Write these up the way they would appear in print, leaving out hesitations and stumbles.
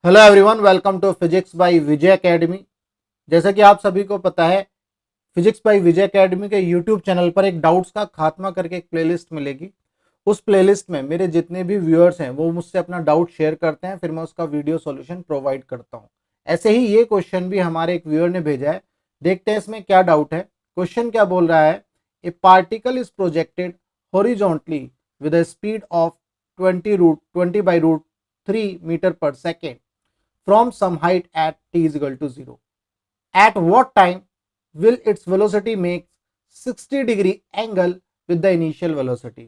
Hello everyone, welcome to physics by Vijay academy. जैसा कि आप सभी को पता है, फिजिक्स बाय विजय एकेडमी के यूट्यूब चैनल पर एक डाउट्स का खात्मा करके एक प्लेलिस्ट मिलेगी। उस प्लेलिस्ट में मेरे जितने भी व्यूअर्स हैं वो मुझसे अपना डाउट शेयर करते हैं, फिर मैं उसका वीडियो सॉल्यूशन प्रोवाइड करता हूं। ऐसे ही ये क्वेश्चन भी हमारे एक व्यूअर ने भेजा है। देखते हैं इसमें क्या डाउट है। क्वेश्चन क्या बोल रहा है? A particle is projected horizontally with a speed of 20 meter per second from some height at t is equal to 0. At what time will its velocity make 60 degree angle with the initial velocity?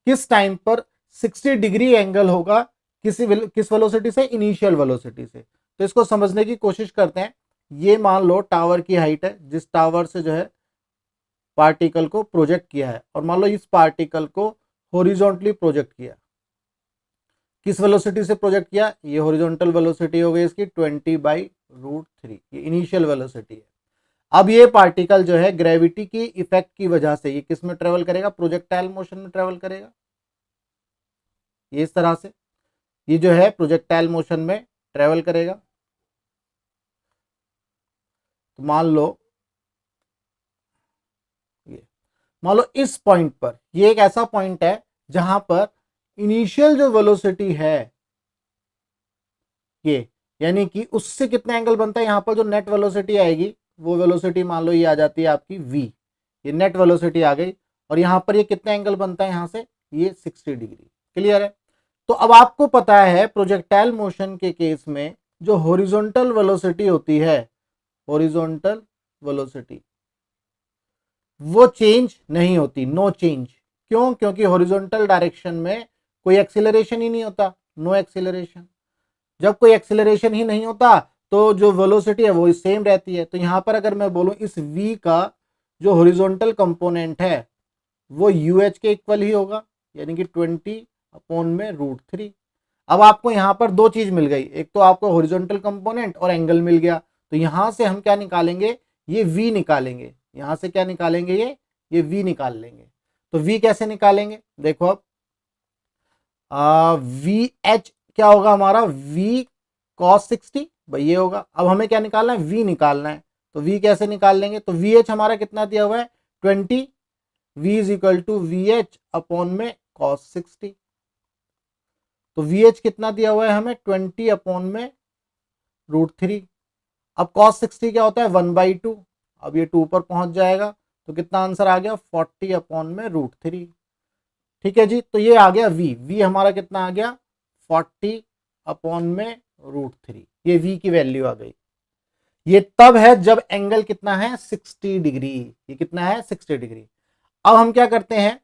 किस time पर 60 degree angle होगा किस velocity से? Initial velocity से। तो इसको समझने की कोशिश करते हैं। ये मान लो टावर की हाइट है, जिस टावर से जो है पार्टिकल को प्रोजेक्ट किया है, और मान लो इस पार्टिकल को हॉरिजॉन्टली प्रोजेक्ट किया। किस वेलोसिटी से प्रोजेक्ट किया? ये हॉरिजॉन्टल वेलोसिटी हो गई इसकी 20/√3, ये इनिशियल वेलोसिटी है। अब ये पार्टिकल जो है ग्रेविटी की इफेक्ट की वजह से ये किस में ट्रेवल करेगा? प्रोजेक्टाइल मोशन में ट्रेवल करेगा। ये इस तरह से ये जो है प्रोजेक्टाइल मोशन में ट्रेवल करेगा। तो मान लो इस पॉइंट पर, ये एक ऐसा पॉइंट है जहां पर इनिशियल जो वेलोसिटी है ये, यानी कि उससे कितना एंगल बनता है? यहां पर जो नेट वेलोसिटी आएगी वो वेलोसिटी मान लो ये आ जाती है आपकी v। ये नेट वेलोसिटी आ गई, और यहां पर ये कितना एंगल बनता है? यहां से ये 60 डिग्री। क्लियर है? तो अब आपको पता है प्रोजेक्टाइल मोशन के केस में जो हॉरिजॉन्टल वेलोसिटी होती है, हॉरिजॉन्टल वेलोसिटी वो चेंज नहीं होती, नो चेंज। क्यों? क्योंकि हॉरिजॉन्टल डायरेक्शन में कोई एक्सीलरेशन ही नहीं होता, नो एक्सीलरेशन। जब कोई एक्सीलरेशन ही नहीं होता तो जो वेलोसिटी है वो सेम रहती है। तो यहां पर अगर मैं बोलूं इस v का जो हॉरिजॉन्टल कंपोनेंट है वो UH के इक्वल ही होगा, यानी कि 20/√3। अब आपको यहां पर दो चीज मिल गई, एक तो आपको हॉरिजॉन्टल कंपोनेंट और एंगल मिल गया। तो यहां से हम क्या निकालेंगे? ये v निकालेंगे। यहां से क्या निकालेंगे? ये v निकाल लेंगे। तो v कैसे निकालेंगे? देखो अब वी एच क्या होगा हमारा? v cos 60 भाई ये होगा। अब हमें क्या निकालना है? v निकालना है। तो v कैसे निकाल लेंगे? तो वी एच हमारा कितना दिया हुआ है? 20। v is equal to v h upon में cos 60। तो वी एच कितना दिया हुआ है हमें? 20 अपॉन में √3। अब cos 60 क्या होता है? 1/2। अब ये 2 पर पहुंच जाएगा, तो कितना आंसर आ गया? 40 अपॉन में √3। ठीक है जी। तो ये आ गया v हमारा कितना आ गया? 40 अपॉन में √3। ये v की वैल्यू आ गई। ये तब है जब एंगल कितना है? 60 डिग्री। ये कितना है? 60 डिग्री। अब हम क्या करते हैं?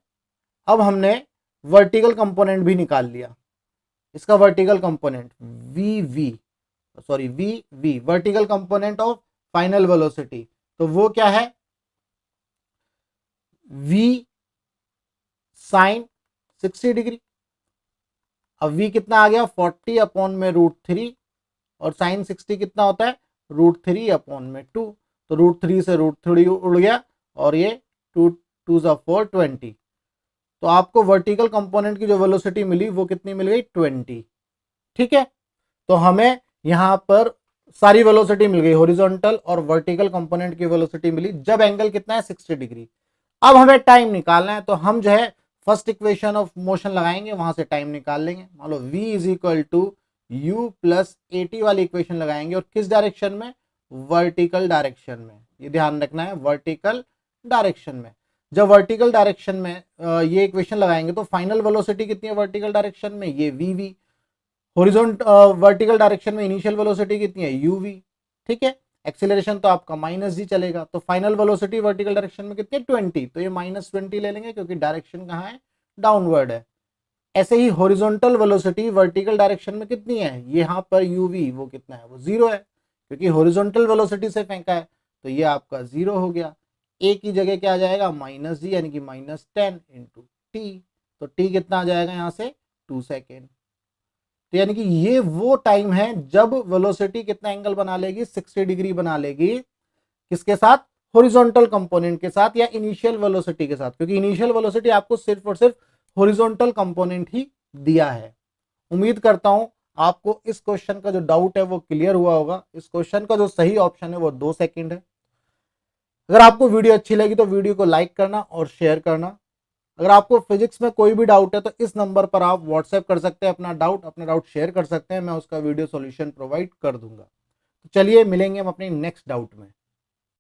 अब हमने वर्टिकल कंपोनेंट भी निकाल लिया। इसका vertical component v vertical component of final velocity, तो वो क्या है? v sine 60 degree. अब v कितना आ गया? 40 अपॉन में √3, और साइन 60 कितना होता है? √3 अपॉन में 2। तो √3 से √3 उड़ गया, और ये 2 2 4 20। तो आपको वर्टिकल कंपोनेंट की जो वेलोसिटी मिली वो कितनी मिल गई? 20। ठीक है। तो हमें यहां पर सारी वेलोसिटी मिल गई, हॉरिजॉन्टल और वर्टिकल कंपोनेंट की वेलोसिटी मिली जब एंगल कितना है? 60 डिग्री। अब हमें टाइम निकालना है, तो हम जो है फर्स्ट इक्वेशन ऑफ मोशन लगाएंगे, वहां से टाइम निकाल लेंगे। मान लो v is equal to u plus AT वाली इक्वेशन लगाएंगे, और किस डायरेक्शन में? वर्टिकल डायरेक्शन में। ये ध्यान रखना है, वर्टिकल डायरेक्शन में। जब वर्टिकल डायरेक्शन में ये इक्वेशन लगाएंगे तो फाइनल वेलोसिटी कितनी है वर्टिकल डायरेक्शन में? ये vv। हॉरिजॉन्ट वर्टिकल डायरेक्शन में इनिशियल वेलोसिटी कितनी है? uv। ठीक है। एक्सीलरेशन तो आपका -g चलेगा। तो फाइनल वेलोसिटी वर्टिकल डायरेक्शन में कितनी है? 20। तो ये -20 ले लेंगे, क्योंकि डायरेक्शन कहाँ है? डाउनवर्ड है। ऐसे ही हॉरिजॉन्टल वेलोसिटी वर्टिकल डायरेक्शन में कितनी है? यहाँ पर uv वो कितना है? वो 0 है, क्योंकि हॉरिजॉन्टल वेलोसिटी से फेंका है। तो ये आपका 0 हो गया। a की जगह क्या आ जाएगा? -g, यानी कि -10 × t। तो t कितना आ जाएगा यहाँ से? 2 सेकेंड। तो यानी कि ये वो टाइम है जब वेलोसिटी कितना एंगल बना लेगी? 60 डिग्री बना लेगी। किसके साथ? हॉरिजॉन्टल कंपोनेंट के साथ, या इनिशियल वेलोसिटी के साथ, क्योंकि इनिशियल वेलोसिटी आपको सिर्फ और सिर्फ हॉरिजॉन्टल कंपोनेंट ही दिया है। उम्मीद करता हूं आपको इस क्वेश्चन का जो डाउट है वो क्लियर हुआ होगा। इस क्वेश्चन का जो सही ऑप्शन है वो 2 सेकंड है। अगर आपको वीडियो अच्छी लगी तो वीडियो को लाइक करना और शेयर करना। अगर आपको फिजिक्स में कोई भी डाउट है तो इस नंबर पर आप व्हाट्सएप कर सकते हैं, अपना डाउट शेयर कर सकते हैं, मैं उसका वीडियो सॉल्यूशन प्रोवाइड कर दूंगा। तो चलिए मिलेंगे हम अपने नेक्स्ट डाउट में।